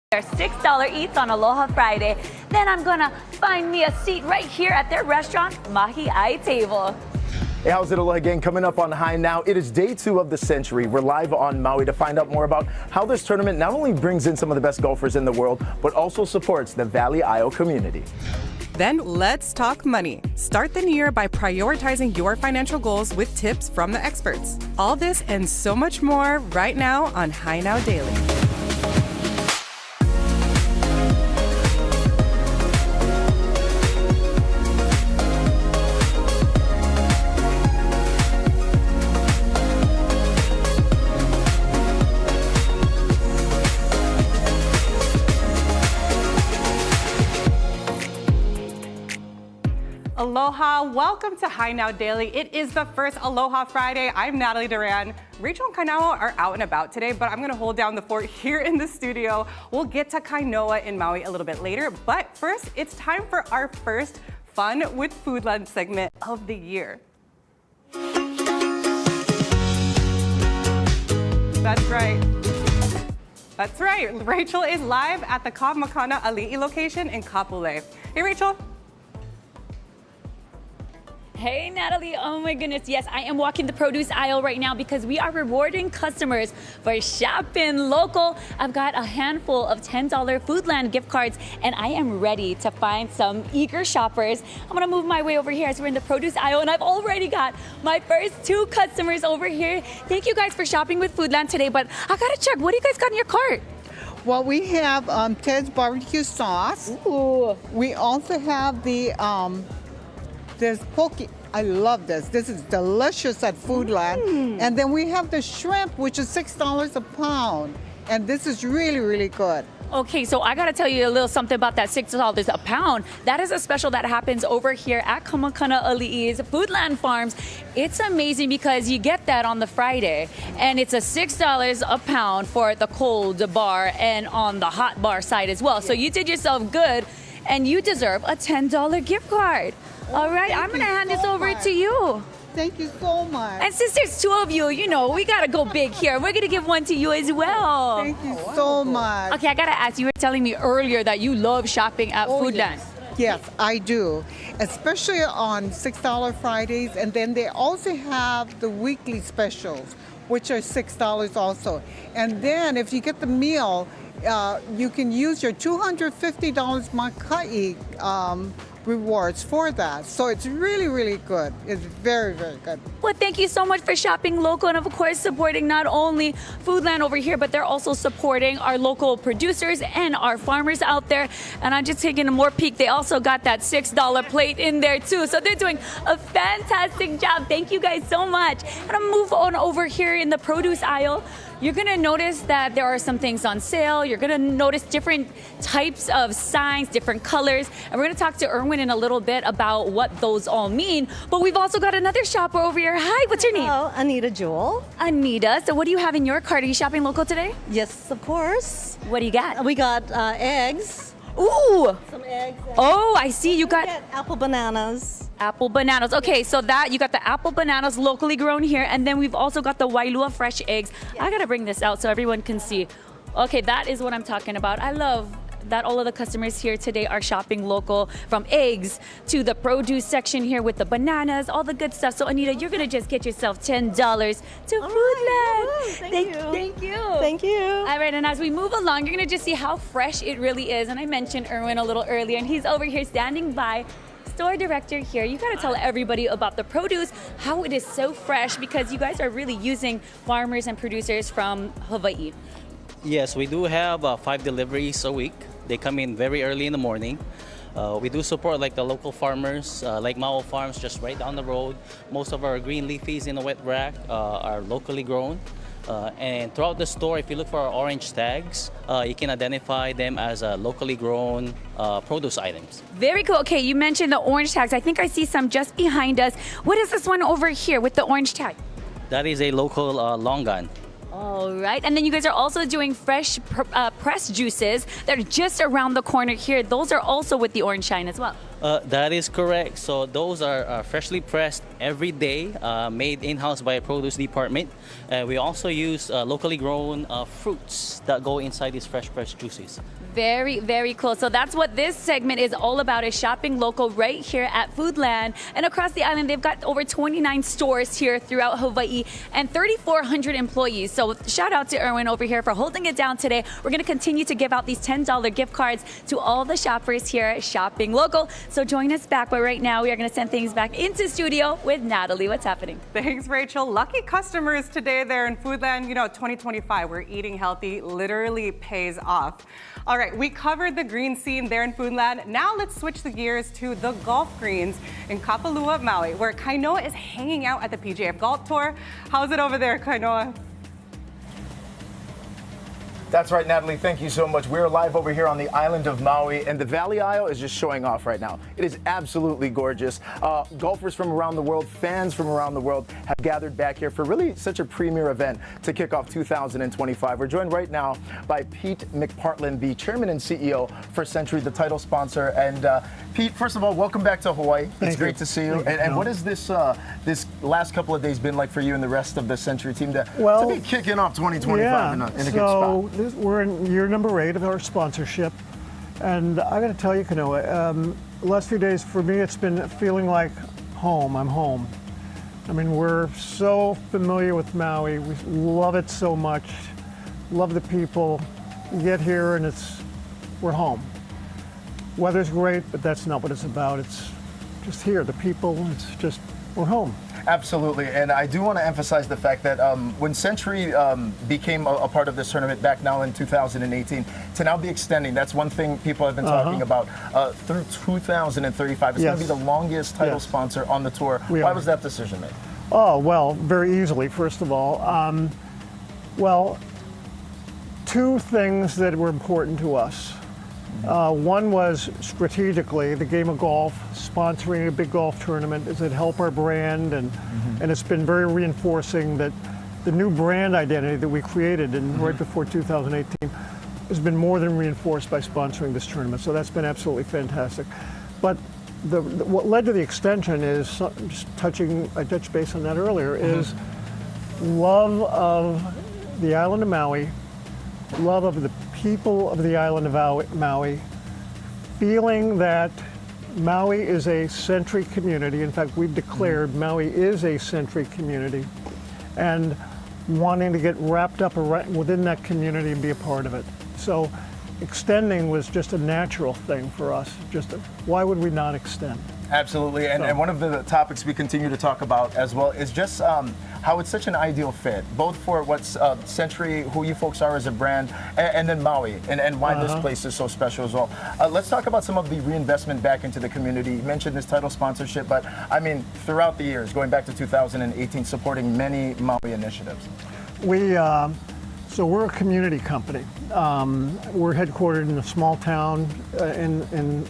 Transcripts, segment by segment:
Their $6 eats on Aloha Friday. Then I'm gonna find me a seat right here at their restaurant, Mahi Table. Hey, how's it, Aloha gang? Coming up on High Now, it is day 2 of the Sentry. We're live on Maui to find out more about how this tournament not only brings in some of the best golfers in the world, but also supports the Valley Isle community. Then let's talk money. Start the new year by prioritizing your financial goals with tips from the experts. All this and so much more right now on High Now Daily. Aloha, welcome to High Now Daily. It is the first Aloha Friday. I'm Natalie Duran. Rachel and Kainoa are out and about today, but I'm gonna hold down the fort here in the studio. We'll get to Kainoa in Maui a little bit later, but first, it's time for our first Fun with Foodland segment of the year. That's right. That's right. Rachel is live at the Makana Aliʻi location in Kapolei. Hey, Rachel. Hey Natalie, oh my goodness, yes, I am walking the produce aisle right now because we are rewarding customers for shopping local. I've got a handful of $10 Foodland gift cards and I am ready to find some eager shoppers. I'm gonna move my way over here as we're in the produce aisle and I've already got my first 2 customers over here. Thank you guys for shopping with Foodland today, but I gotta check, what do you guys got in your cart? Well, we have Ted's barbecue sauce. Ooh. We also have the there's poke. I love this. This is delicious at Foodland. And then we have the shrimp, which is $6 a pound. And this is really, really good. Okay, so I gotta tell you a little something about that $6 a pound. That is a special that happens over here at Makana Aliʻi's Foodland Farms. It's amazing because you get that on the Friday, and it's a $6 a pound for the cold bar and on the hot bar side as well. So you did yourself good, and you deserve a $10 gift card. All right, I'm gonna hand this over to you. Thank you so much. And since there's 2 of you, you know, we gotta go big here. We're gonna give one to you as well. Thank you so much. Okay, I gotta ask, you were telling me earlier that you love shopping at Foodland. Yes, I do, especially on $6 Fridays. And then they also have the weekly specials, which are $6 also. And then if you get the meal, you can use your $250 Makai rewards for that. So it's really, really good. It's very, very good. Well, thank you so much for shopping local and of course supporting not only Foodland over here, but they're also supporting our local producers and our farmers out there. And I'm just taking a more peek. They also got that $6 plate in there too. So they're doing a fantastic job. Thank you guys so much. I'm gonna move on over here in the produce aisle. You're gonna notice that there are some things on sale. You're gonna notice different types of signs, different colors. And we're gonna talk to Erwin in a little bit about what those all mean. But we've also got another shopper over here. Hi, what's your name? Hello, Anita Jewel. Anita, so what do you have in your cart? Are you shopping local today? Yes, of course. What do you got? We got eggs. Ooh! Some eggs. Oh, I see. You got Apple bananas. apple bananas. Okay, so that you got the apple bananas locally grown here, and then we've also got the Wailua fresh eggs. I gotta bring this out so everyone can see. Okay, that is what I'm talking about. I love that all of the customers here today are shopping local, from eggs to the produce section here with the bananas, all the good stuff. So Anita, you're gonna just get yourself $10 to Foodland. Right. Thank you. Thank you. Thank you. All right, and as we move along, you're gonna just see how fresh it really is. And I mentioned Erwin a little earlier, and he's over here standing by. Store director here, you gotta tell everybody about the produce, how it is so fresh, because you guys are really using farmers and producers from Hawaii. Yes, we do have 5 deliveries a week. They come in very early in the morning. We do support like the local farmers, like Maui Farms just right down the road. Most of our green leafies in the wet rack are locally grown. And throughout the store, if you look for our orange tags, you can identify them as locally grown produce items. Very cool. Okay, you mentioned the orange tags. I think I see some just behind us. What is this one over here with the orange tag? That is a local longan. All right, and then you guys are also doing fresh pressed juices that are just around the corner here. Those are also with the orange shine as well. That is correct. So those are freshly pressed every day, made in-house by a produce department. We also use locally grown fruits that go inside these fresh pressed juices. Very, very cool. So that's what this segment is all about, is shopping local right here at Foodland. And across the island, they've got over 29 stores here throughout Hawaii and 3,400 employees. So shout out to Erwin over here for holding it down today. We're going to continue to give out these $10 gift cards to all the shoppers here at Shopping Local. So join us back. But right now, we are going to send things back into studio with Natalie. What's happening? Thanks, Rachel. Lucky customers today there in Foodland. You know, 2025, where eating healthy literally pays off. All right, we covered the green scene there in Foodland. Now let's switch the gears to the golf greens in Kapalua, Maui, where Kainoa is hanging out at the PGF Golf Tour. How's it over there, Kainoa? That's right, Natalie. Thank you so much. We're live over here on the island of Maui, and the Valley Isle is just showing off right now. It is absolutely gorgeous. Golfers from around the world, fans from around the world have gathered back here for really such a premier event to kick off 2025. We're joined right now by Pete McPartland, the chairman and CEO for Sentry, the title sponsor. And Pete, first of all, welcome back to Hawaii. It's great to see you. And what has this last couple of days been like for you and the rest of the Sentry team to be kicking off 2025 in a good spot? We're in year number 8 of our sponsorship, and I got to tell you, Kainoa, the last few days for me, it's been feeling like home. I'm home. I mean, we're so familiar with Maui. We love it so much. Love the people. We get here and we're home. Weather's great, but that's not what it's about. It's just here, the people. It's just we're home. Absolutely, and I do want to emphasize the fact that when Sentry became a part of this tournament back now in 2018, to now be extending, that's one thing people have been talking about, through 2035. It's going to be the longest title sponsor on the tour. Why was that decision made? Oh, well, very easily, first of all. Well, two things that were important to us. One was strategically, the game of golf, sponsoring a big golf tournament, does it help our brand? And it's been very reinforcing that the new brand identity that we created right before 2018 has been more than reinforced by sponsoring this tournament. So that's been absolutely fantastic. But what led to the extension is, just I touched base on that earlier, is love of the island of Maui, love of the people of the island of Maui, feeling that Maui is a Sentry community. In fact, we've declared Maui is a Sentry community, and wanting to get wrapped up within that community and be a part of it. So extending was just a natural thing for us. Why would we not extend? Absolutely, and one of the topics we continue to talk about as well is just how it's such an ideal fit, both for what's Sentry, who you folks are as a brand, and then Maui, and why this place is so special as well. Let's talk about some of the reinvestment back into the community. You mentioned this title sponsorship, but I mean, throughout the years, going back to 2018, supporting many Maui initiatives. So we're a community company. We're headquartered in a small town in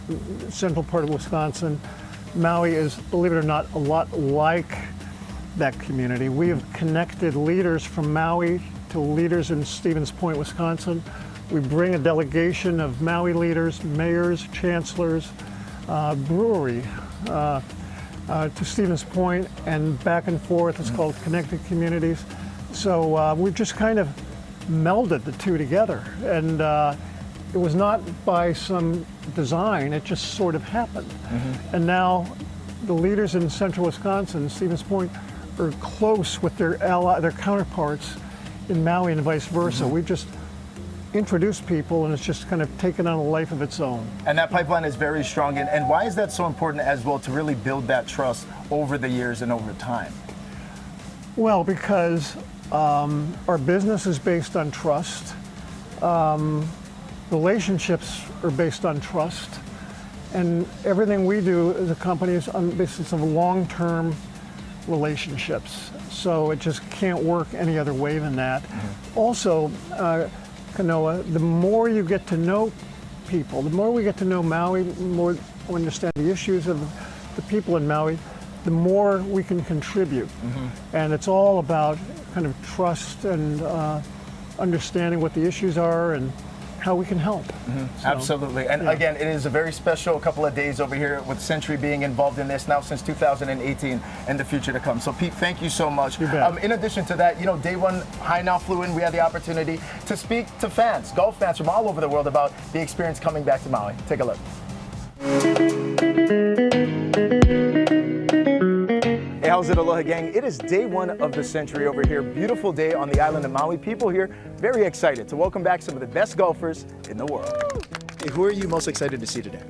central part of Wisconsin. Maui is, believe it or not, a lot like that community. We have connected leaders from Maui to leaders in Stevens Point, Wisconsin. We bring a delegation of Maui leaders, mayors, chancellors, brewery to Stevens Point and back and forth. It's called Connected Communities. So we've just kind of melded the two together, and it was not by some design, it just sort of happened. And now the leaders in central Wisconsin, Stevens Point, are close with their counterparts in Maui and vice versa. We've just introduced people, and it's just kind of taken on a life of its own. And that pipeline is very strong, and why is that so important as well, to really build that trust over the years and over time? Well, because our business is based on trust. Relationships are based on trust. And everything we do as a company is on the basis of long-term relationships. So it just can't work any other way than that. Also, Kainoa, the more you get to know people, the more we get to know Maui, the more we understand the issues of the people in Maui, the more we can contribute. And it's all about kind of trust and understanding what the issues are and how we can help. So, Absolutely. And yeah. again, it is a very special couple of days over here with Sentry being involved in this now since 2018 and the future to come. So Pete, thank you so much. You bet. In addition to that, you know, day one, High Now flew in. We had the opportunity to speak to fans, golf fans from all over the world about the experience coming back to Maui. Take a look. Hey, how's it, Aloha gang? It is day one of the Sentry over here. Beautiful day on the island of Maui. People here very excited to welcome back some of the best golfers in the world. Hey, who are you most excited to see today?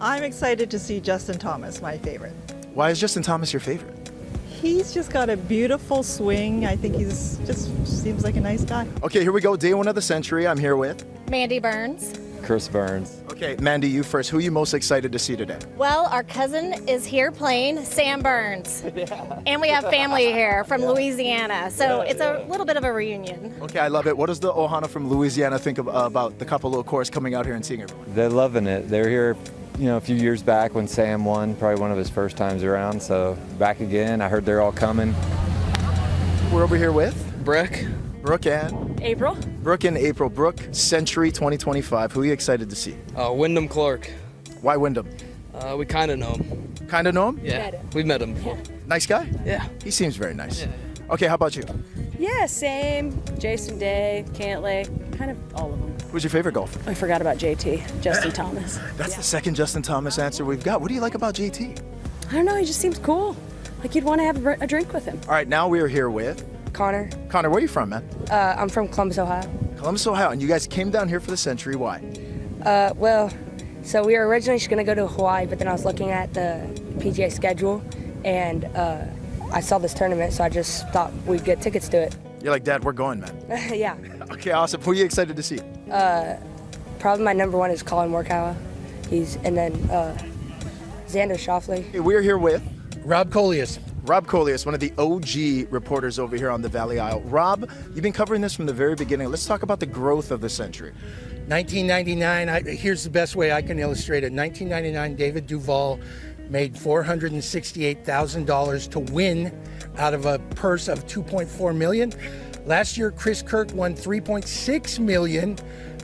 I'm excited to see Justin Thomas, my favorite. Why is Justin Thomas your favorite? He's just got a beautiful swing. I think he's just seems like a nice guy. Okay, here we go. Day one of the Sentry. I'm here with Mandy Burns. Chris Burns. Okay, Mandy, you first. Who are you most excited to see today? Well, our cousin is here playing, Sam Burns. And we have family here from Louisiana, so it's a little bit of a reunion. Okay, I love it. What does the Ohana from Louisiana think about the couple of course coming out here and seeing everyone? They're loving it. They're here, you know, a few years back when Sam won, probably one of his first times around. So back again. I heard they're all coming. We're over here with Brooke. Brooke and April? Brooke and April. Brooke, Sentry 2025. Who are you excited to see? Wyndham Clark. Why Wyndham? We kind of know him. Kind of know him? Yeah, we've met him before. Nice guy? Yeah. He seems very nice. Okay, how about you? Yeah, same. Jason Day, Cantley, kind of all of them. Who's your favorite golfer? I forgot about JT, Justin Thomas. That's the second Justin Thomas answer we've got. What do you like about JT? I don't know, he just seems cool. Like you'd want to have a drink with him. All right, now we are here with Connor. Connor. Where are you from, man? I'm from Columbus, Ohio. Columbus, Ohio. And you guys came down here for the Sentry. Why? Well, so we were originally just going to go to Hawaii, but then I was looking at the PGA schedule, and I saw this tournament, so I just thought we'd get tickets to it. You're like, Dad, we're going, man. Yeah. Okay, awesome. Who are you excited to see? Probably my number one is Colin Morikawa. And then Xander Schauffele. Okay, we're here with Rob Coleus. Rob Coleus, one of the OG reporters over here on the Valley Isle. Rob, you've been covering this from the very beginning. Let's talk about the growth of the Sentry. 1999, here's the best way I can illustrate it. 1999, David Duval made $468,000 to win out of a purse of $2.4 million. Last year, Chris Kirk won $3.6 million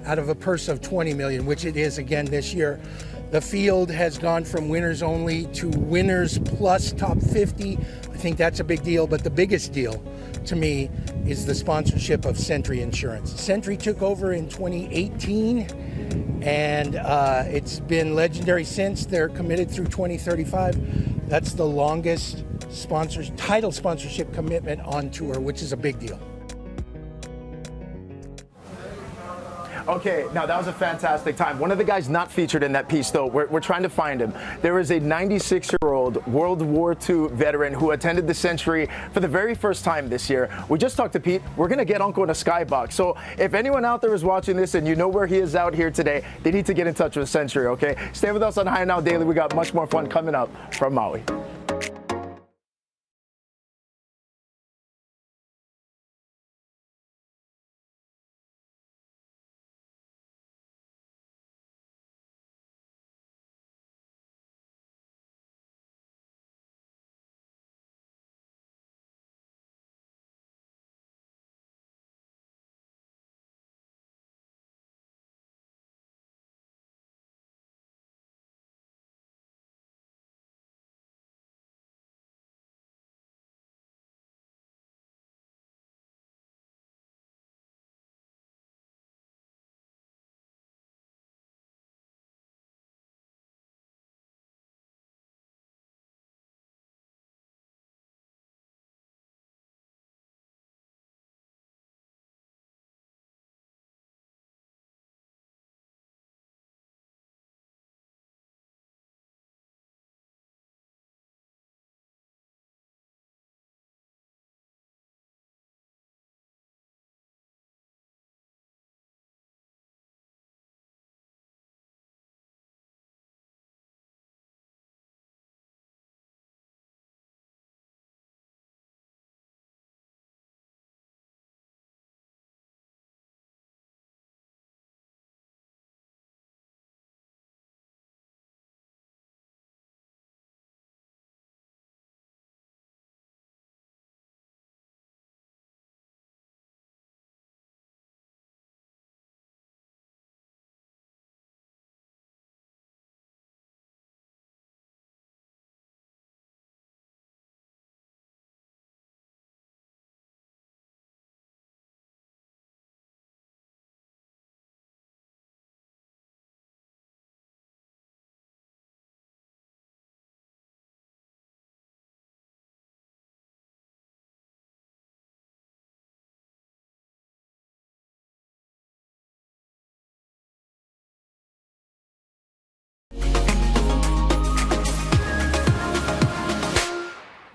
out of a purse of $20 million, which it is again this year. The field has gone from winners only to winners plus top 50. I think that's a big deal, but the biggest deal to me is the sponsorship of Sentry Insurance. Sentry took over in 2018, and it's been legendary since. They're committed through 2035. That's the longest title sponsorship commitment on tour, which is a big deal. Okay, now that was a fantastic time. One of the guys not featured in that piece, though, we're trying to find him. There is a 96-year-old World War II veteran who attended the Sentry for the very first time this year. We just talked to Pete. We're going to get Uncle in a skybox. So if anyone out there is watching this and you know where he is out here today, they need to get in touch with Sentry, okay? Stay with us on High Now Daily. We got much more fun coming up from Maui.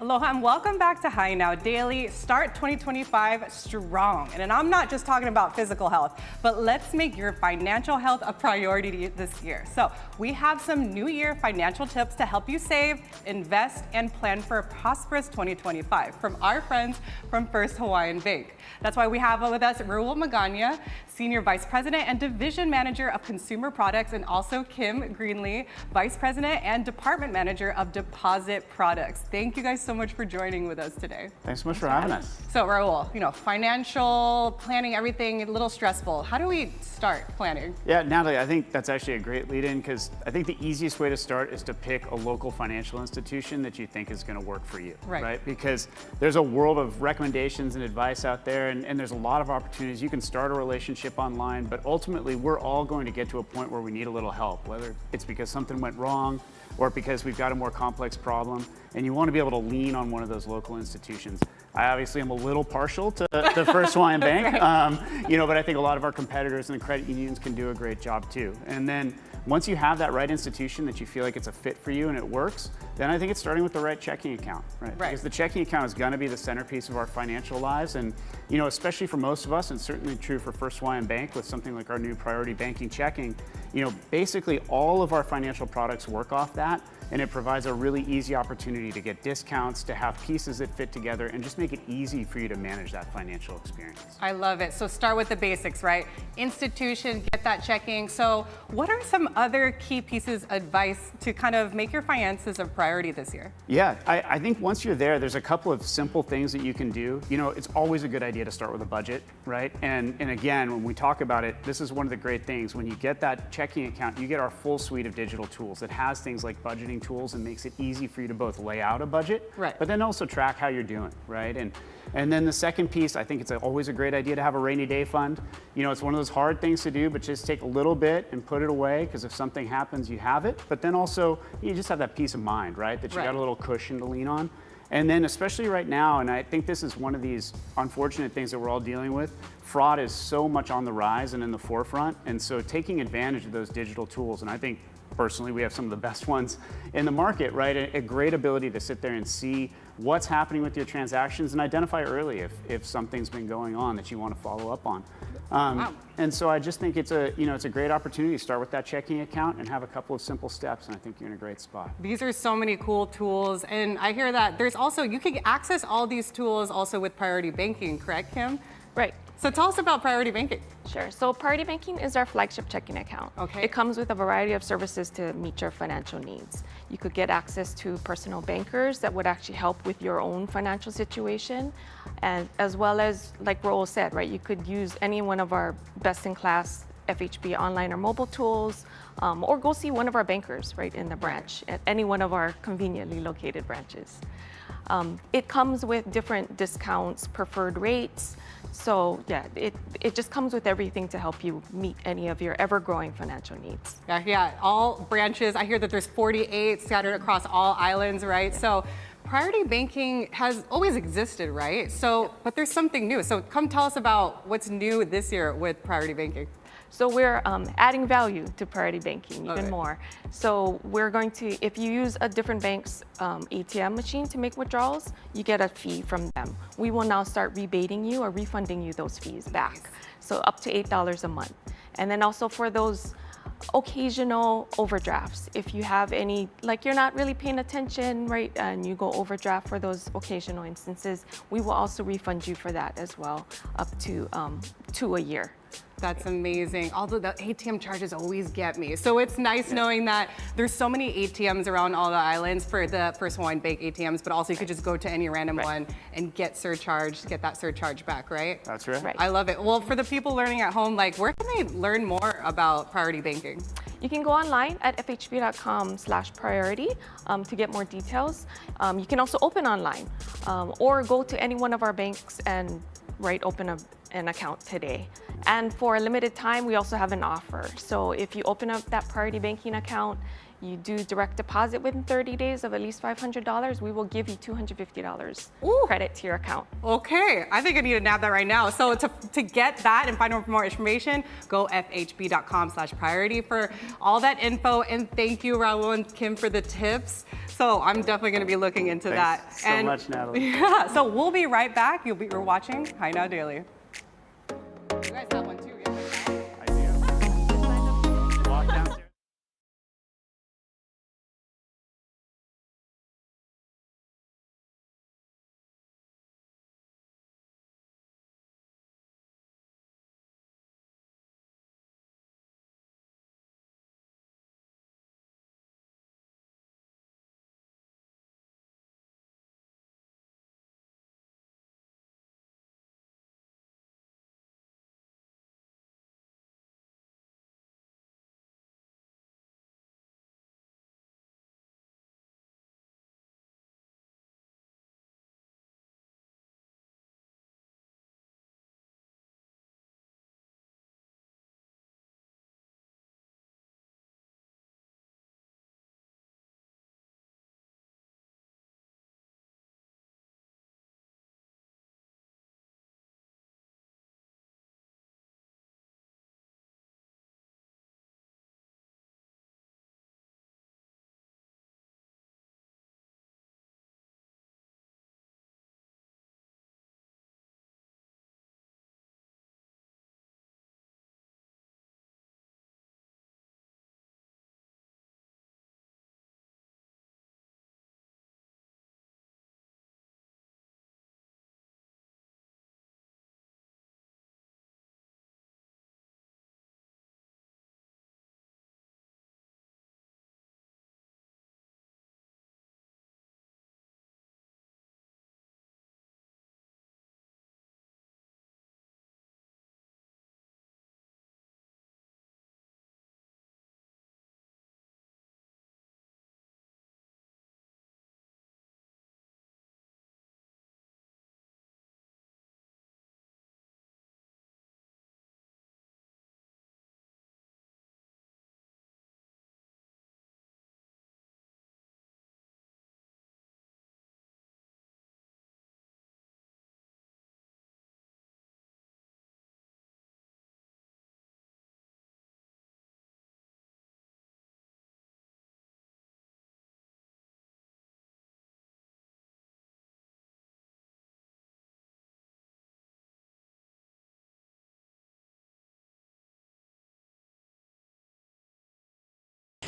Aloha and welcome back to Hi Now Daily. Start 2025 strong. And I'm not just talking about physical health, but let's make your financial health a priority this year. So we have some New Year financial tips to help you save, invest, and plan for a prosperous 2025 from our friends from First Hawaiian Bank. That's why we have with us Raul Magana, Senior Vice President and Division Manager of Consumer Products, and also Kim Greenlee, Vice President and Department Manager of Deposit Products. Thank you guys so much for joining with us today. Thanks so much for having us. So Raul, financial planning, everything a little stressful. How do we start planning? Yeah, Natalie, I think that's actually a great lead in because I think the easiest way to start is to pick a local financial institution that you think is going to work for you, right? Because there's a world of recommendations and advice out there, and there's a lot of opportunities. You can start a relationship online, but ultimately we're all going to get to a point where we need a little help, whether it's because something went wrong or because we've got a more complex problem, and you want to be able to lean on one of those local institutions. I obviously am a little partial to the First Hawaiian Bank, but I think a lot of our competitors and the credit unions can do a great job too. And then once you have that right institution that you feel like it's a fit for you and it works, then I think it's starting with the right checking account, right? Because the checking account is going to be the centerpiece of our financial lives. And, especially for most of us, and certainly true for First Hawaiian Bank with something like our new priority banking checking, basically all of our financial products work off that. And it provides a really easy opportunity to get discounts, to have pieces that fit together, and just make it easy for you to manage that financial experience. I love it. So start with the basics, right? Institution, get that checking. So what are some other key pieces of advice to kind of make your finances a priority this year? Yeah, I think once you're there, there's a couple of simple things that you can do. It's always a good idea to start with a budget, right? And again, when we talk about it, this is one of the great things. When you get that checking account, you get our full suite of digital tools that has things like budgeting tools and makes it easy for you to both lay out a budget, but then also track how you're doing, right? And then the second piece, I think it's always a great idea to have a rainy day fund. It's one of those hard things to do, but just take a little bit and put it away, because if something happens, you have it. But then also, you just have that peace of mind, right? That you got a little cushion to lean on. And then especially right now, and I think this is one of these unfortunate things that we're all dealing with, fraud is so much on the rise and in the forefront. And so taking advantage of those digital tools, and I think personally, we have some of the best ones in the market, right? A great ability to sit there and see what's happening with your transactions and identify early if something's been going on that you want to follow up on. And so I just think it's a great opportunity to start with that checking account and have a couple of simple steps, and I think you're in a great spot. These are so many cool tools, and I hear that there's also, you can access all these tools also with priority banking, correct, Kim? Right. So tell us about priority banking. Sure. So priority banking is our flagship checking account. Okay. It comes with a variety of services to meet your financial needs. You could get access to personal bankers that would actually help with your own financial situation, and as well as, like Raul said, right, you could use any one of our best-in-class FHB online or mobile tools, or go see one of our bankers, right, in the branch, at any one of our conveniently located branches. It comes with different discounts, preferred rates. So yeah, it just comes with everything to help you meet any of your ever-growing financial needs. Yeah, all branches. I hear that there's 48 scattered across all islands, right? Yeah. So priority banking has always existed, right? So, but there's something new. So come tell us about what's new this year with priority banking. So we're adding value to priority banking even more. So we're going to, if you use a different bank's ATM machine to make withdrawals, you get a fee from them. We will now start rebating you or refunding you those fees back. So up to $8 a month. And then also for those occasional overdrafts, if you have any, like you're not really paying attention, right, and you go overdraft for those occasional instances, we will also refund you for that as well, up to $2 a year. That's amazing. Although the ATM charges always get me. So it's nice knowing that there's so many ATMs around all the islands for the First Hawaiian Bank ATMs, but also you could just go to any random one and get that surcharge back, right? That's right. I love it. Well, for the people learning at home, like where can they learn more about priority banking? You can go online at fhb.com/priority to get more details. You can also open online or go to any one of our banks and open an account today. And for a limited time, we also have an offer. So if you open up that priority banking account, you do direct deposit within 30 days of at least $500, we will give you $250 credit to your account. Okay, I think I need to nab that right now. So to get that and find out more information, go fhb.com/priority for all that info. And thank you, Raul and Kim, for the tips. So I'm definitely going to be looking into that. Thanks so much, Natalie. Yeah, so we'll be right back. You're watching Hi Now Daily. You guys have one too. I do. Walk downstairs.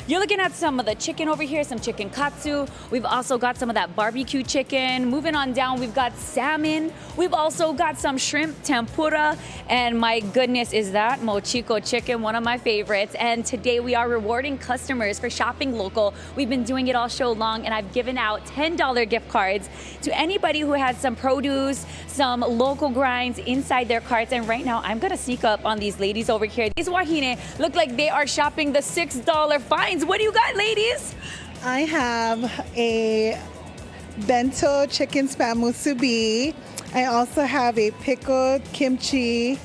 You're looking at some of the chicken over here, some chicken katsu. We've also got some of that barbecue chicken. Moving on down, we've got salmon. We've also got some shrimp tempura. And my goodness, is that mochiko chicken, one of my favorites. And today we are rewarding customers for shopping local. We've been doing it all show long, and I've given out $10 gift cards to anybody who has some produce, some local grinds inside their carts. And right now, I'm gonna sneak up on these ladies over here. These wahine look like they are shopping the $6 fines. What do you got, ladies? I have a bento chicken spam musubi. I also have a pickled kimchi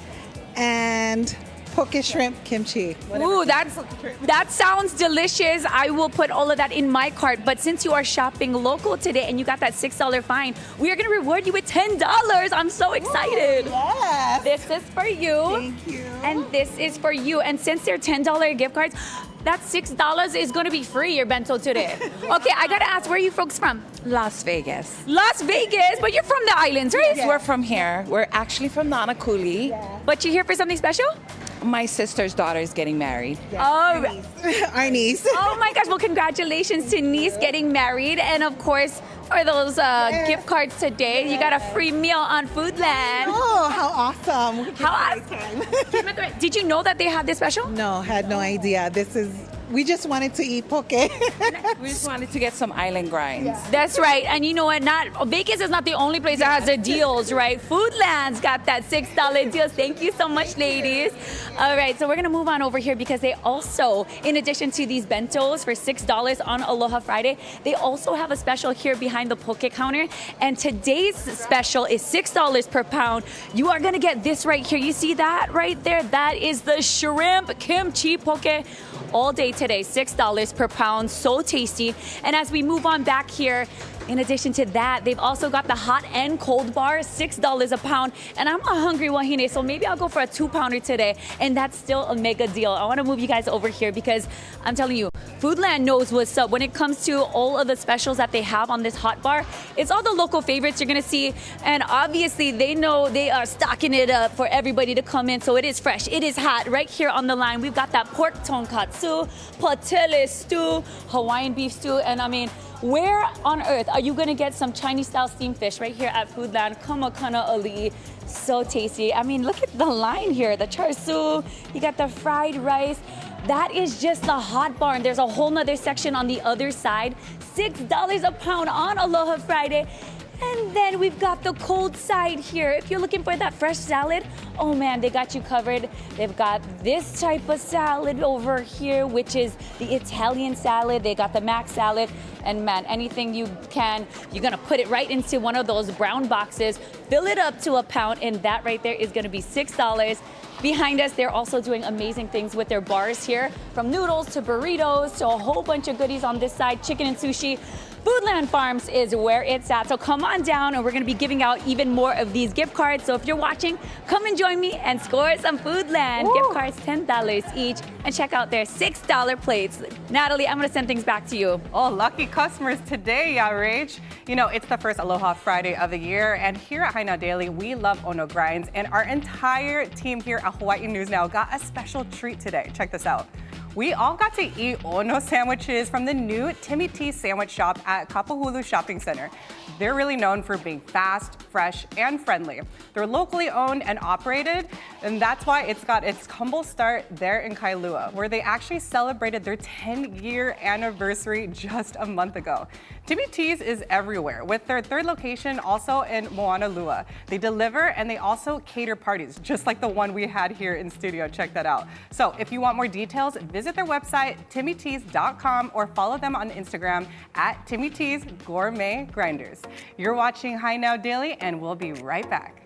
and poke shrimp kimchi. Ooh, that sounds delicious. I will put all of that in my cart. But since you are shopping local today and you got that $6 fine, we are going to reward you with $10. I'm so excited. Ooh, yes. This is for you. Thank you. And this is for you. And since they're $10 gift cards, that $6 is going to be free, your bento today. Okay, I got to ask, where are you folks from? Las Vegas. Las Vegas, but you're from the islands, right? Yes, we're from here. We're actually from Nanakuli. Yeah. But you're here for something special? My sister's daughter is getting married. Oh, our niece. Oh my gosh, well, congratulations to niece getting married. And of course, for those gift cards today, you got a free meal on Foodland. Oh, how awesome. How awesome. Did you know that they had this special? No, had no idea. We just wanted to eat poke. We just wanted to get some island grinds. Yeah. That's right. And you know what? Vegas is not the only place that has the deals, right? Foodland's got that $6 deals. Thank you so much, ladies. All right, so we're going to move on over here because they also, in addition to these bentos for $6 on Aloha Friday, they also have a special here behind the poke counter. And today's special is $6 per pound. You are going to get this right here. You see that right there? That is the shrimp kimchi poke. all day today, $6 per pound, so tasty. And as we move on back here, in addition to that, they've also got the hot and cold bar, $6 a pound. And I'm a hungry wahine, so maybe I'll go for a 2-pounder today. And that's still a mega deal. I want to move you guys over here because I'm telling you, Foodland knows what's up when it comes to all of the specials that they have on this hot bar. It's all the local favorites you're going to see. And obviously, they know they are stocking it up for everybody to come in. So it is fresh. It is hot. Right here on the line, we've got that pork tonkatsu, patele stew, Hawaiian beef stew. And I mean, where on earth are you going to get some Chinese-style steamed fish? Right here at Foodland, Makana, Aliʻi. So tasty. I mean, look at the line here. The char siu, you got the fried rice. That is just the hot bar. And there's a whole nother section on the other side. $6 a pound on Aloha Friday. And then we've got the cold side here. If you're looking for that fresh salad, oh man, they got you covered. They've got this type of salad over here, which is the Italian salad. They got the mac salad. And man, anything you can, you're gonna put it right into one of those brown boxes, fill it up to a pound, and that right there is gonna be $6. Behind us, they're also doing amazing things with their bars here, from noodles to burritos to a whole bunch of goodies on this side, chicken and sushi. Foodland Farms is where it's at. So come on down and we're gonna be giving out even more of these gift cards. So if you're watching, come and join me and score some Foodland. Gift cards, $10 each. And check out their $6 plates. Natalie, I'm gonna send things back to you. Oh, lucky customers today, Rach. You know, it's the first Aloha Friday of the year. And here at Haina Daily, we love Ono Grinds. And our entire team here at Hawaii News Now got a special treat today. Check this out. We all got to eat Ono sandwiches from the new Timmy T's sandwich shop at Kapahulu Shopping Center. They're really known for being fast, fresh, and friendly. They're locally owned and operated, and that's why it's got its humble start there in Kailua, where they actually celebrated their 10-year anniversary just a month ago. Timmy T's is everywhere, with their third location also in Moanalua. They deliver and they also cater parties, just like the one we had here in studio. Check that out. So if you want more details, visit their website, timmytees.com, or follow them on Instagram at Timmy T's Gourmet Grinders. You're watching High Now Daily, and we'll be right back.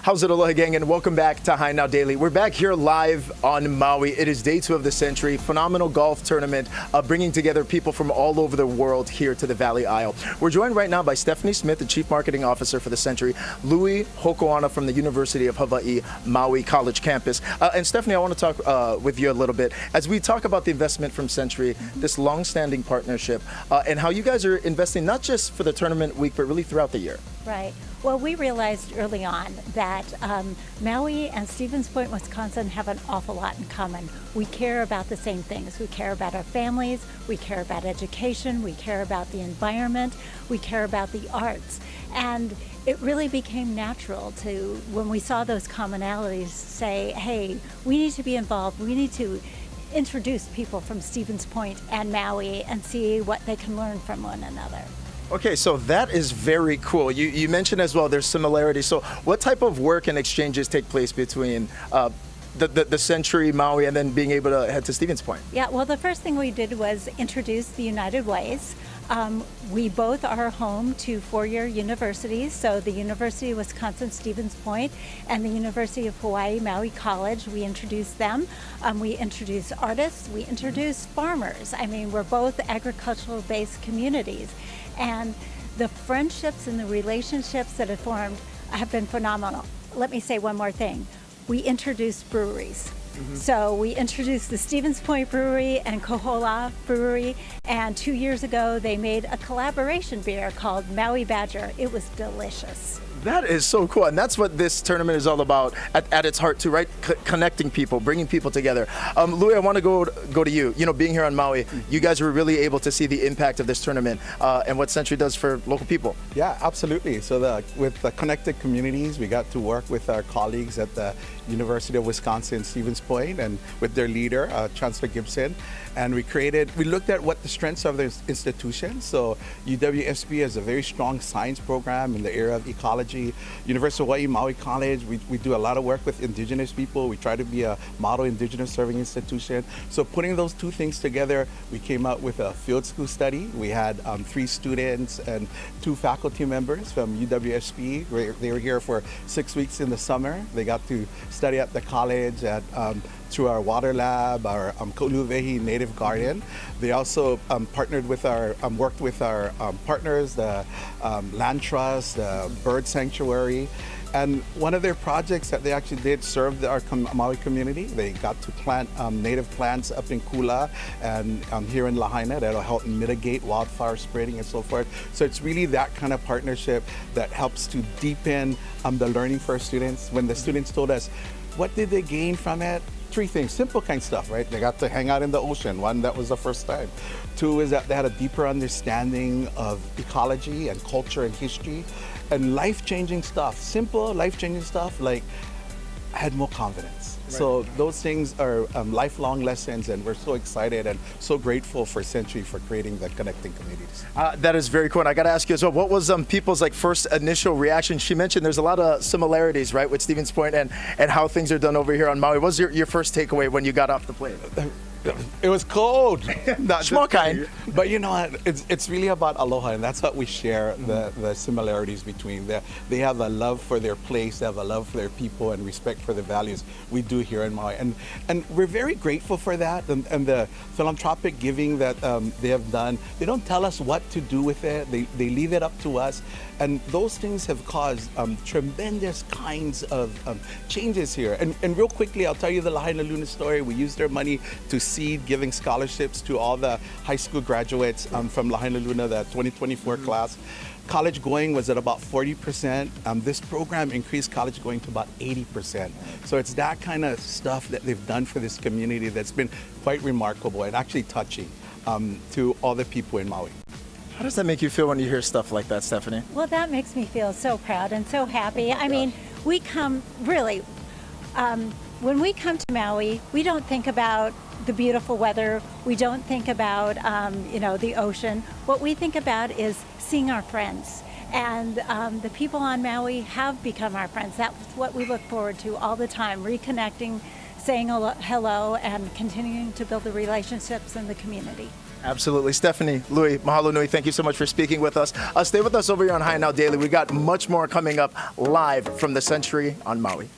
How's it, Aloha gang, and welcome back to High Now Daily. We're back here live on Maui. It is day 2 of the Sentry, phenomenal golf tournament, bringing together people from all over the world here to the Valley Isle. We're joined right now by Stephanie Smith, the Chief Marketing Officer for the Sentry, Louis Hokoana from the University of Hawaii, Maui College campus. And Stephanie, I want to talk with you a little bit as we talk about the investment from Sentry, this long-standing partnership, and how you guys are investing not just for the tournament week, but really throughout the year. Right. Well, we realized early on that Maui and Stevens Point, Wisconsin have an awful lot in common. We care about the same things. We care about our families, we care about education, we care about the environment, we care about the arts. And it really became natural to, when we saw those commonalities, say, hey, we need to be involved, we need to introduce people from Stevens Point and Maui and see what they can learn from one another. Okay, so that is very cool. You mentioned as well there's similarities. So what type of work and exchanges take place between the Sentry, Maui, and then being able to head to Stevens Point? Yeah, well, the first thing we did was introduce the United Ways. We both are home to four-year universities, so the University of Wisconsin Stevens Point and the University of Hawaii Maui College. We introduce them. We introduce artists. We introduce farmers. I mean, we're both agricultural-based communities. And the friendships and the relationships that have formed have been phenomenal. Let me say one more thing. We introduced breweries. So we introduced the Stevens Point Brewery and Kohola Brewery, and 2 years ago they made a collaboration beer called Maui Badger. It was delicious. That is so cool, and that's what this tournament is all about at its heart too, right? Connecting people, bringing people together. Louis, I want to go to you. You know, being here on Maui, you guys were really able to see the impact of this tournament and what Sentry does for local people. Yeah, absolutely. So with the connected communities, we got to work with our colleagues at the University of Wisconsin Stevens Point and with their leader, Chancellor Gibson, and we looked at what the strengths of the institution. So UWSP has a very strong science program in the area of ecology. University of Hawaii Maui College, we do a lot of work with indigenous people. We try to be a model indigenous serving institution. So putting those two things together, we came out with a field school study. We had 3 students and 2 faculty members from UWSP. They were here for 6 weeks in the summer. They got to study at the college at through our water lab, our Ko'uluwehi Native Garden. They also partnered with worked with our partners, the Land Trust, the Bird Sanctuary. And one of their projects that they actually did served our Maui community. They got to plant native plants up in Kula and here in Lahaina that'll help mitigate wildfire spreading and so forth. So it's really that kind of partnership that helps to deepen the learning for our students. When the students told us, what did they gain from it? 3 things, simple kind of stuff, right? They got to hang out in the ocean. 1, that was the first time. 2 is that they had a deeper understanding of ecology and culture and history and life-changing stuff. Simple life-changing stuff like I had more confidence. Right. So those things are lifelong lessons, and we're so excited and so grateful for Sentry for creating the connecting communities. That is very cool. And I got to ask you as well, what was people's first initial reaction? She mentioned there's a lot of similarities, right, with Stevens Point and how things are done over here on Maui. What was your first takeaway when you got off the plane? It was cold. Small kind. But you know what? It's really about aloha, and that's what we share, the similarities between them. They have a love for their place, they have a love for their people, and respect for the values we do here in Maui. And we're very grateful for that, and the philanthropic giving that they have done. They don't tell us what to do with it. They leave it up to us. And those things have caused tremendous kinds of changes here. And real quickly, I'll tell you the Lahaina Luna story. We used their money to seed giving scholarships to all the high school graduates from Lahaina Luna, the 2024 class. College going was at about 40%. This program increased college going to about 80%. So it's that kind of stuff that they've done for this community that's been quite remarkable and actually touching to all the people in Maui. How does that make you feel when you hear stuff like that, Stephanie? Well, that makes me feel so proud and so happy. I mean, we come really, when we come to Maui, we don't think about the beautiful weather. We don't think about, the ocean. What we think about is seeing our friends. And the people on Maui have become our friends. That's what we look forward to all the time, reconnecting, saying hello, and continuing to build the relationships in the community. Absolutely. Stephanie, Louis, mahalo nui. Thank you so much for speaking with us. Stay with us over here on High Now Daily. We got much more coming up live from the Sentry on Maui.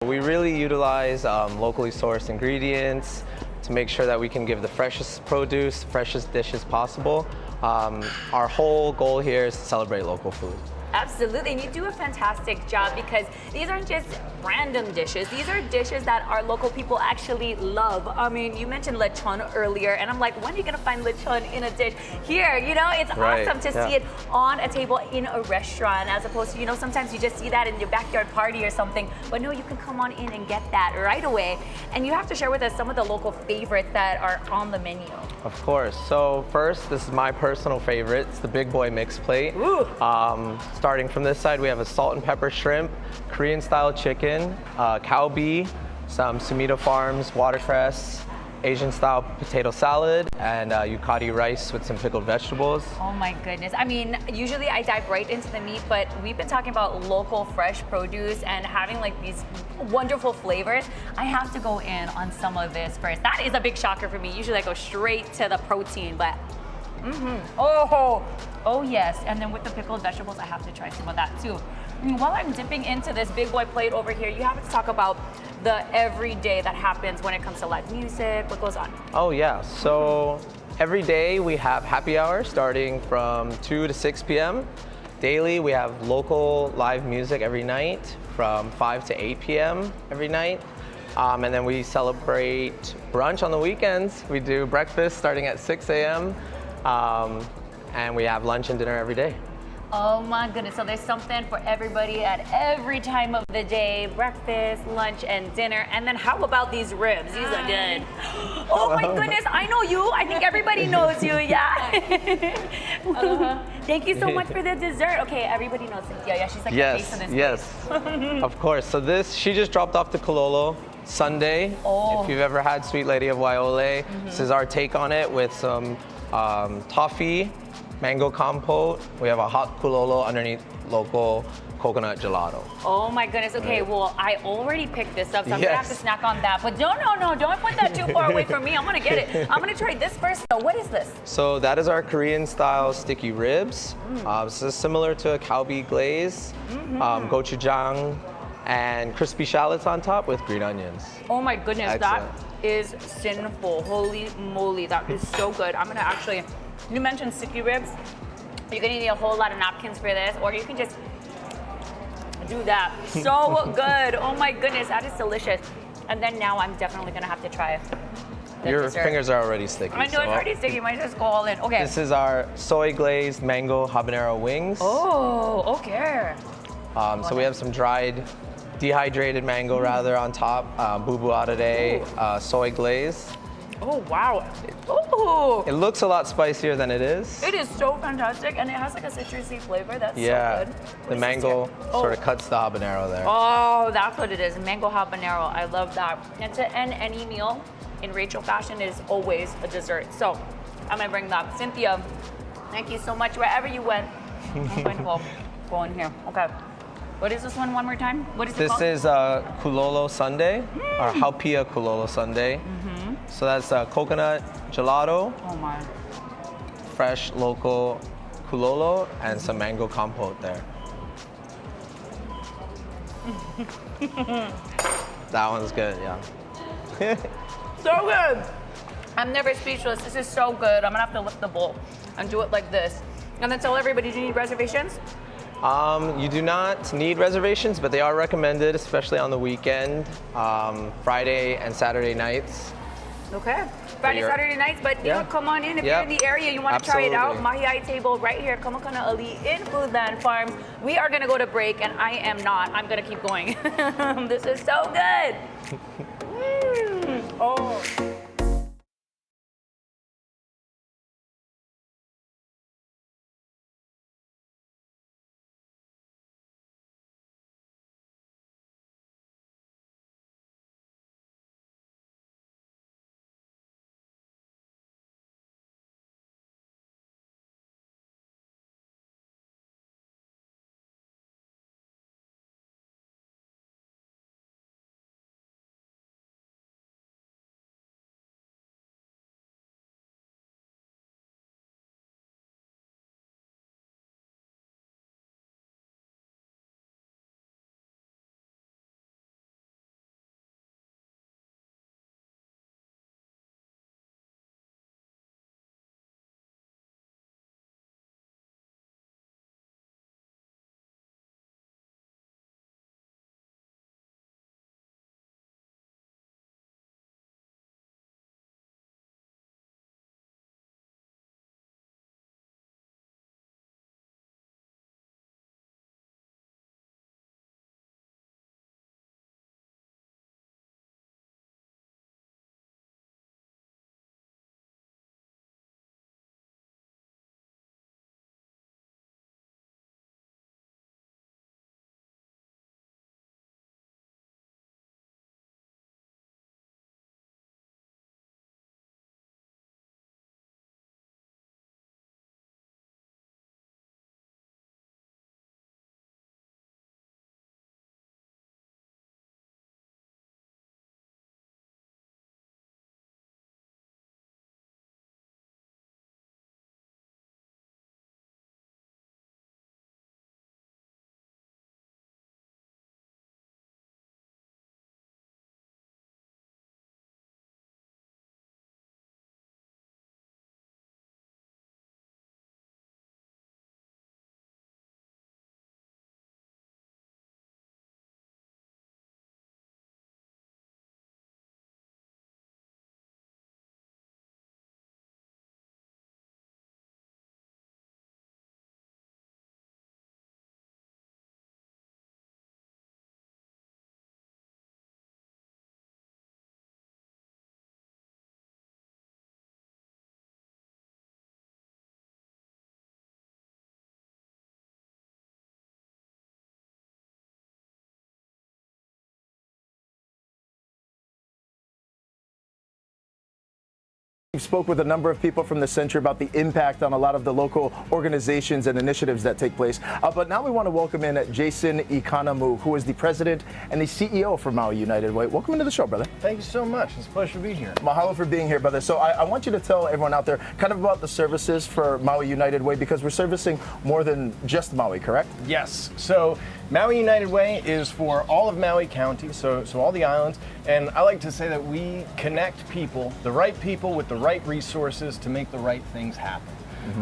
We really utilize locally sourced ingredients to make sure that we can give the freshest produce, freshest dishes possible. Our whole goal here is to celebrate local food. Absolutely, and you do a fantastic job because these aren't just random dishes. These are dishes that our local people actually love. I mean, you mentioned lechon earlier, and I'm like, when are you gonna find lechon in a dish? Here, you know, it's awesome to see it on a table in a restaurant as opposed to, you know, sometimes you just see that in your backyard party or something, but no, you can come on in and get that right away. And you have to share with us some of the local favorites that are on the menu. Of course. So first, this is my personal favorite. It's the Big Boy Mix Plate. Starting from this side, we have a salt and pepper shrimp, Korean-style chicken, cow bee, some Sumida Farms watercress, Asian-style potato salad, and yukari rice with some pickled vegetables. Oh my goodness. I mean, usually I dive right into the meat, but we've been talking about local fresh produce and having like these wonderful flavors. I have to go in on some of this first. That is a big shocker for me. Usually I go straight to the protein, but oh yes. And then with the pickled vegetables, I have to try some of that too. While I'm dipping into this big boy plate over here, you have to talk about the everyday that happens when it comes to live music. What goes on? Oh yeah, so every day we have happy hour starting from 2 to 6 p.m. Daily we have local live music every night from 5 to 8 p.m. every night. And then we celebrate brunch on the weekends. We do breakfast starting at 6 a.m. And we have lunch and dinner every day. Oh my goodness, so there's something for everybody at every time of the day, breakfast, lunch, and dinner. And then how about these ribs? These are good. Oh my goodness, I know you. I think everybody knows you, yeah. Thank you so much for the dessert. Okay, everybody knows Cynthia. Yeah, she's like the face of this Yes, of course. So this, she just dropped off the Kololo Sundae. If you've ever had Sweet Lady of Waiole, this is our take on it with some toffee, mango compote. We have a hot kulolo underneath local coconut gelato. Oh my goodness. Okay, well, I already picked this up, so I'm gonna have to Yes. snack on that. But no, don't put that too far away from me. I'm gonna get it. I'm gonna try this first though. What is this? So that is our Korean style sticky ribs. This is similar to a kalbi glaze, gochujang, and crispy shallots on top with green onions. Oh my goodness, Excellent. that is sinful. Holy moly, that is so good. I'm gonna actually, you mentioned sticky ribs. You're gonna need a whole lot of napkins for this, or you can just do that. So good. Oh my goodness, that is delicious. And then now I'm definitely gonna have to try the Your dessert. fingers are already sticky. I know it's already sticky. Might just go all in. Okay. This is our soy glazed mango habanero wings. Oh, okay. So we have some dried, dehydrated mango rather on top, bubu arare, soy glaze. Oh wow. Ooh. It looks a lot spicier than it is. It is so fantastic, and it has like a citrusy flavor. That's Yeah, so good. What the is this mango here? sort of cuts the habanero there. Oh, that's what it is. Mango habanero. I love that. And to end any meal in Rachel fashion is always a dessert. So I'm gonna bring that. Cynthia, thank you so much. Wherever you went, I'm going to go in here. Okay. What is this one more time? What is it This called? is kulolo sundae, or haupia kulolo sundae. So that's coconut gelato, Oh my. fresh local kulolo, and some mango compote there. That one's good, yeah. So good. I'm never speechless. This is so good. I'm gonna have to lift the bowl and do it like this. And then tell everybody, do you need reservations? You do not need reservations, but they are recommended, especially on the weekend, Friday and Saturday nights. Okay. Friday, you're- Saturday nights, but you Yeah. know, come on in if Yep. you're in the area, you want to try it out. Absolutely. Mahi table right here, Makana Aliʻi in Foodland Farms. We are gonna go to break, and I am not. I'm gonna keep going. This is so good. Oh. We spoke with a number of people from the Sentry about the impact on a lot of the local organizations and initiatives that take place. But now we want to welcome in Jason Ikanamu, who is the president and the CEO for Maui United Way. Welcome into the show, brother. Thank you so much. It's a pleasure to be here. Mahalo for being here, brother. So I want you to tell everyone out there kind of about the services for Maui United Way, because we're servicing more than just Maui, correct? Yes. So Maui United Way is for all of Maui County, so all the islands. And I like to say that we connect people, the right people with the right resources to make the right things happen.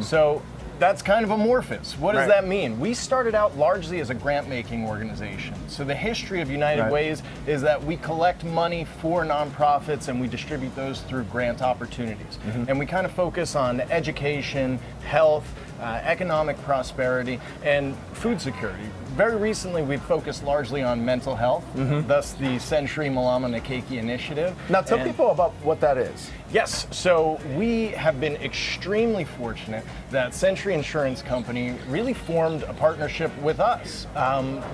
So that's kind of amorphous. What does that mean? We started out largely as a grant-making organization. So the history of United Ways is that we collect money for nonprofits and we distribute those through grant opportunities. And we kind of focus on education, health, economic prosperity, and food security. Very recently, we've focused largely on mental health, thus the Sentry Malama Nakeki initiative. Now tell people about what that is. Yes, so we have been extremely fortunate that Sentry Insurance Company really formed a partnership with us.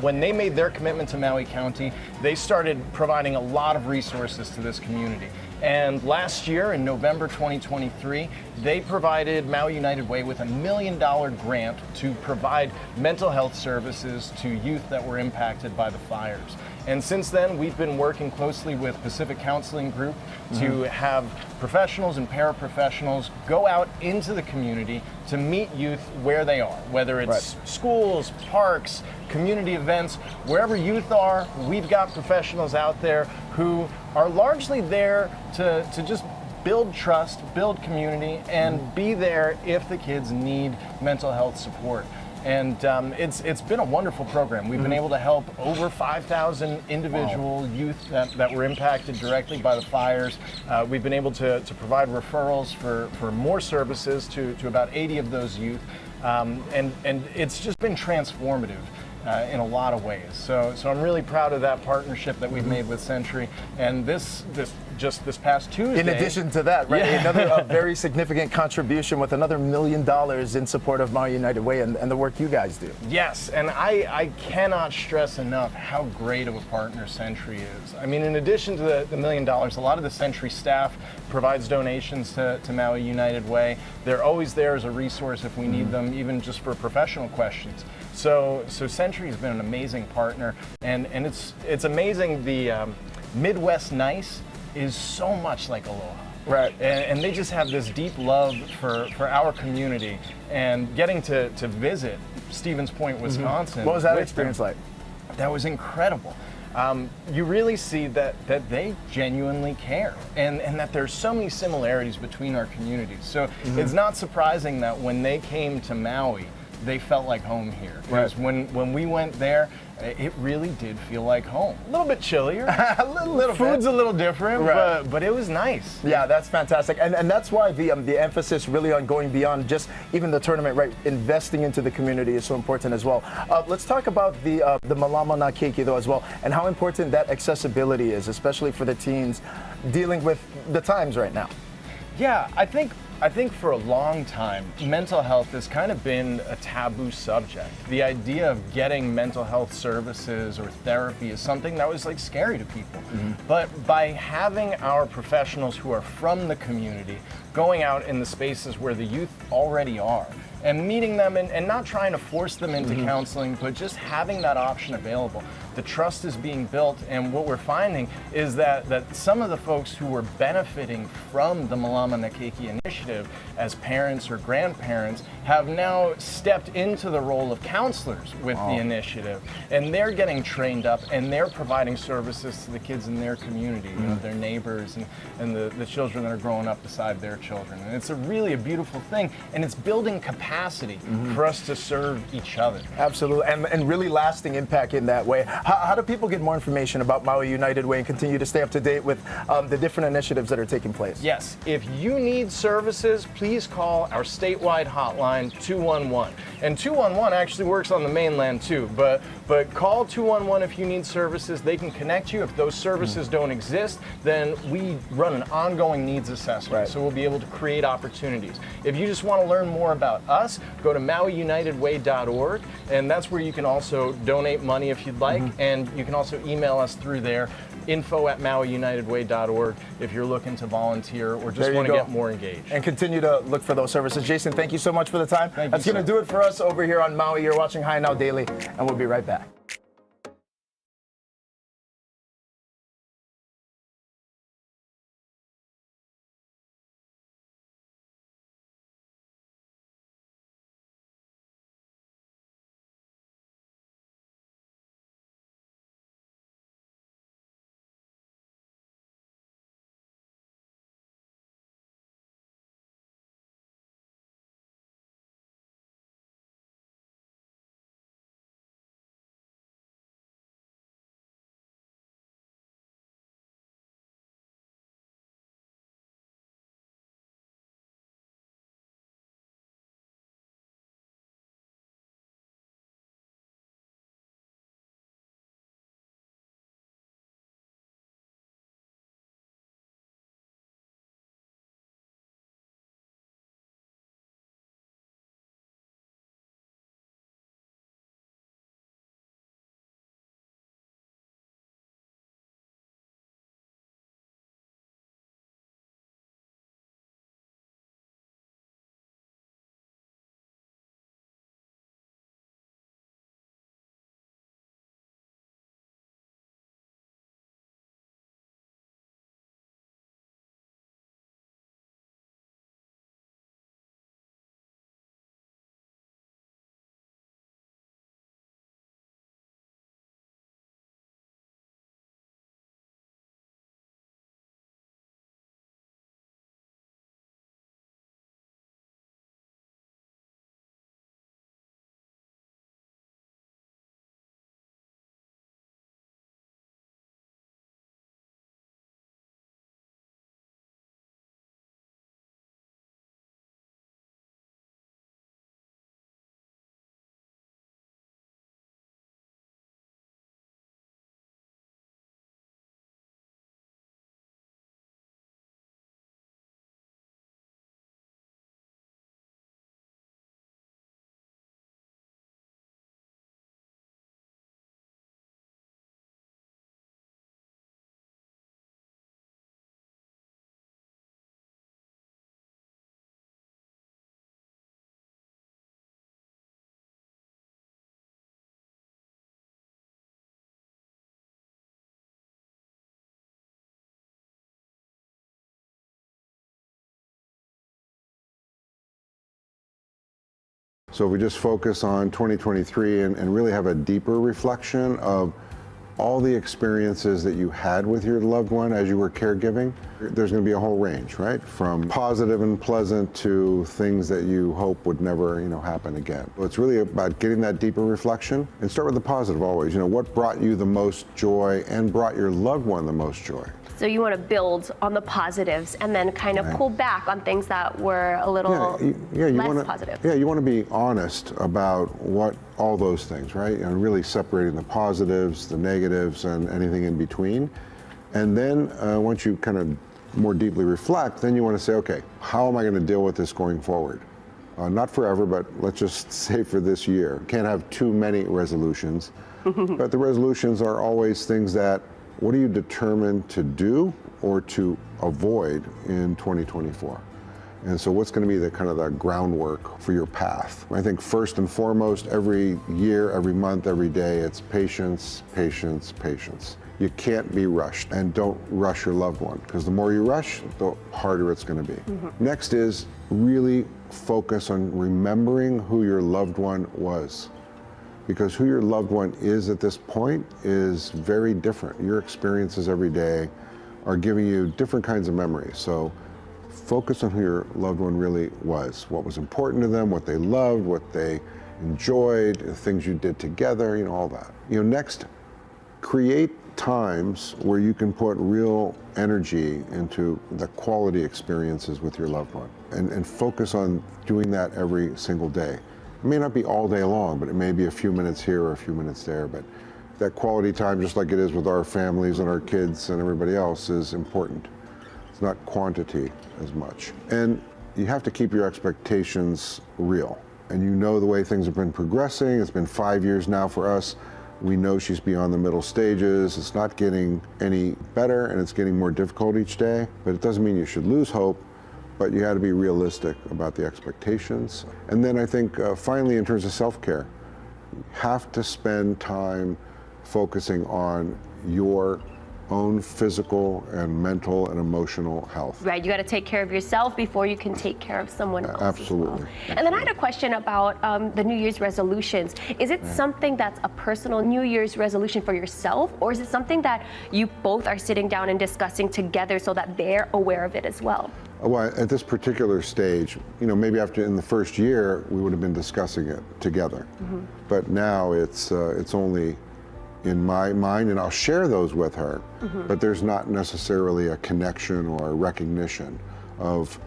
When they made their commitment to Maui County, they started providing a lot of resources to this community. And last year, in November 2023, they provided Maui United Way with $1 million grant to provide mental health services to youth that were impacted by the fires. And since then, we've been working closely with Pacific Counseling Group to have professionals and paraprofessionals go out into the community to meet youth where they are, whether it's schools, parks, community events, wherever youth are. We've got professionals out there who are largely there to just build trust, build community, and be there if the kids need mental health support. And it's been a wonderful program. We've been able to help over 5,000 individual youth that were impacted directly by the fires. We've been able to provide referrals for more services to about 80 of those youth. And it's just been transformative in a lot of ways. So I'm really proud of that partnership that we've made with Sentry. And this past Tuesday. In addition to that, another very significant contribution with another $1 million in support of Maui United Way and the work you guys do. Yes, and I cannot stress enough how great of a partner Sentry is. I mean, in addition to the $1 million, a lot of the Sentry staff provides donations to Maui United Way. They're always there as a resource if we need them, even just for professional questions. So Sentry has been an amazing partner, and it's amazing. The Midwest Nice is so much like Aloha. And they just have this deep love for our community, and getting to visit Stevens Point, Wisconsin. What was that experience like? That was incredible. You really see that they genuinely care, and that there's so many similarities between our communities. So it's not surprising that when they came to Maui, they felt like home here. Because when we went there, it really did feel like home. A little bit chillier. a little Food's bit. a little different, but it was nice. Yeah, that's fantastic. And that's why the emphasis really on going beyond just even the tournament, investing into the community is so important as well. Let's talk about the Malama Nakeki though as well, and how important that accessibility is, especially for the teens dealing with the times right now. Yeah, I think for a long time, mental health has kind of been a taboo subject. The idea of getting mental health services or therapy is something that was scary to people. But by having our professionals who are from the community going out in the spaces where the youth already are, and meeting them and not trying to force them into counseling, but just having that option available. The trust is being built, and what we're finding is that some of the folks who were benefiting from the Malama Nakeki initiative as parents or grandparents have now stepped into the role of counselors with the initiative, and they're getting trained up and they're providing services to the kids in their community, their neighbors and the children that are growing up beside their children. And it's really a beautiful thing, and it's building capacity for us to serve each other. Absolutely, and really lasting impact in that way. How do people get more information about Maui United Way and continue to stay up to date with the different initiatives that are taking place? Yes, if you need services, please call our statewide hotline, 211. And 211 actually works on the mainland too, but call 211 if you need services. They can connect you. If those services don't exist, then we run an ongoing needs assessment, so we'll be able to create opportunities. If you just want to learn more about us, go to MauiUnitedWay.org, and that's where you can also donate money if you'd like, and you can also email us through there info@mauiunitedway.org if you're looking to volunteer or just There you want to go. get more engaged. And continue to look for those services. Jason, thank you so much for the time. That's going to do it for us over here on Maui. You're watching High Now Daily, and we'll be right back. So if we just focus on 2023 and really have a deeper reflection of all the experiences that you had with your loved one as you were caregiving, there's going to be a whole range, right? From positive and pleasant to things that you hope would never, happen again. So it's really about getting that deeper reflection and start with the positive always. What brought you the most joy and brought your loved one the most joy? So you want to build on the positives and then kind of pull back on things that were a little less positive. Yeah, you want to be honest about what all those things, right? And really separating the positives, the negatives, and anything in between. And then once you kind of more deeply reflect, then you want to say, okay, how am I going to deal with this going forward? Not forever, but let's just say for this year. Can't have too many resolutions, but the resolutions are always things that, what are you determined to do or to avoid in 2024? And so what's going to be the kind of the groundwork for your path? I think first and foremost, every year, every month, every day, it's patience, patience, patience. You can't be rushed, and don't rush your loved one, because the more you rush, the harder it's going to be. Next is really focus on remembering who your loved one was. Because who your loved one is at this point is very different. Your experiences every day are giving you different kinds of memories. So focus on who your loved one really was, what was important to them, what they loved, what they enjoyed, the things you did together, all that. Next, create times where you can put real energy into the quality experiences with your loved one and focus on doing that every single day. It may not be all day long, but it may be a few minutes here or a few minutes there. But that quality time, just like it is with our families and our kids and everybody else, is important. It's not quantity as much. And you have to keep your expectations real. And the way things have been progressing. It's been 5 years now for us We know she's beyond the middle stages. It's not getting any better, and it's getting more difficult each day. But it doesn't mean you should lose hope, but you got to be realistic about the expectations. And then I think finally, in terms of self-care, you have to spend time focusing on your own physical and mental and emotional health. Right, you got to take care of yourself before you can take care of someone else. Absolutely. And then I had a question about the New Year's resolutions. Is it something that's a personal New Year's resolution for yourself, or is it something that you both are sitting down and discussing together so that they're aware of it as well? Well, at this particular stage, maybe after in the first year, we would have been discussing it together. But now it's only in my mind, and I'll share those with her, but there's not necessarily a connection or a recognition of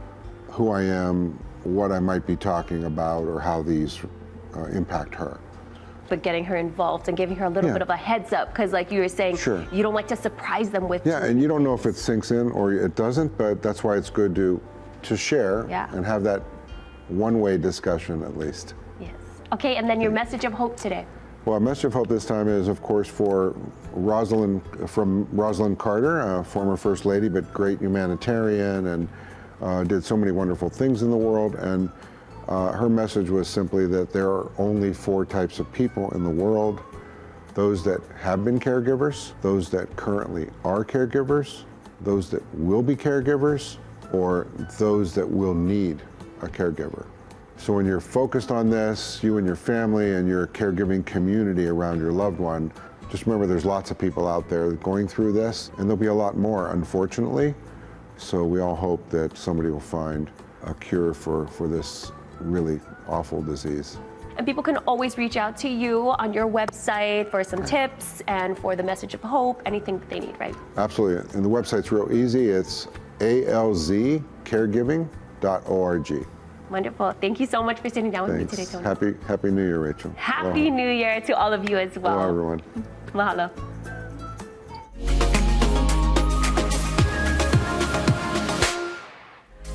who I am, what I might be talking about, or how these impact her. But getting her involved and giving her a little bit of a heads up, because like you were saying, you don't like to surprise them with. Yeah, and you don't know if it sinks in or it doesn't, but that's why it's good to share and have that one-way discussion at least. Yes. Okay, and then your message of hope today. Well, a message of hope this time is, of course, for Rosalind Carter, former First Lady, but great humanitarian and did so many wonderful things in the world. And her message was simply that there are only 4 types of people in the world: those that have been caregivers, those that currently are caregivers, those that will be caregivers, or those that will need a caregiver. So when you're focused on this, you and your family and your caregiving community around your loved one, just remember there's lots of people out there going through this, and there'll be a lot more, unfortunately. So we all hope that somebody will find a cure for this really awful disease. And people can always reach out to you on your website for some tips and for the message of hope, anything that they need, right? Absolutely. And the website's real easy. It's alzcaregiving.org. Wonderful. Thank you so much for sitting down with me today, Tony. Happy New Year, Rachel. Happy New Year to all of you as well. Hello, everyone. Mahalo.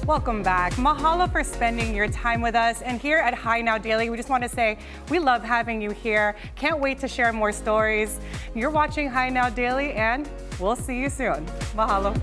Welcome back. Mahalo for spending your time with us. And here at Hi Now Daily, we just want to say we love having you here. Can't wait to share more stories. You're watching Hi Now Daily, and we'll see you soon. Mahalo.